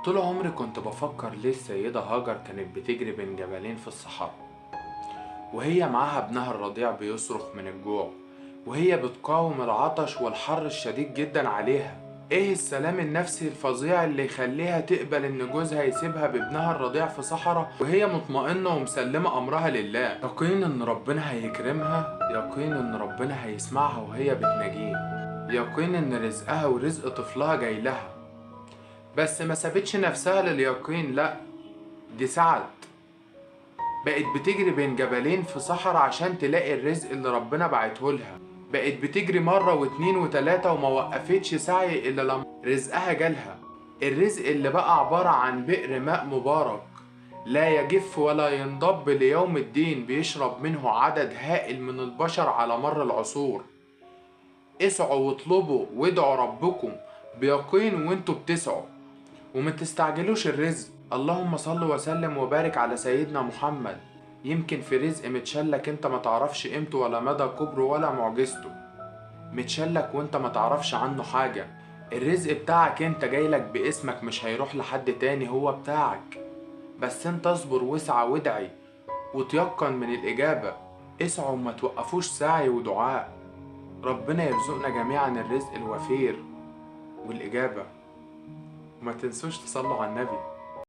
طول عمري كنت بفكر ليه السيدة هاجر كانت بتجري بين جبلين في الصحراء، وهي معاها ابنها الرضيع بيصرخ من الجوع، وهي بتقاوم العطش والحر الشديد جدا عليها. ايه السلام النفسي الفظيع اللي يخليها تقبل ان جوزها يسيبها بابنها الرضيع في صحراء وهي مطمئنة ومسلمة امرها لله، يقين ان ربنا هيكرمها، يقين ان ربنا هيسمعها وهي بتناجيه، يقين ان رزقها ورزق طفلها جاي لها. بس ما سابتش نفسها لليقين، لا، دي سعت، بقت بتجري بين جبلين في صحراء عشان تلاقي الرزق اللي ربنا بعته لها. بقت بتجري مرة واتنين وتلاتة وما وقفتش سعي إلا لما رزقها جالها. الرزق اللي بقى عبارة عن بئر ماء مبارك لا يجف ولا ينضب ليوم الدين، بيشرب منه عدد هائل من البشر على مر العصور. اسعوا واطلبوا وادعوا ربكم بيقين وانتوا بتسعوا، وما تستعجلوش الرزق. اللهم صل وسلم وبارك على سيدنا محمد. يمكن في رزق متشلك انت ما تعرفش قيمته ولا مدى كبره ولا معجزته، متشلك وانت ما تعرفش عنه حاجة. الرزق بتاعك انت جايلك باسمك، مش هيروح لحد تاني، هو بتاعك. بس انت اصبر واسعى وادعي وتيقن من الإجابة. اسعوا وما توقفوش سعي ودعاء. ربنا يرزقنا جميعا الرزق الوفير والإجابة. وما تنسوش تصلوا على النبي.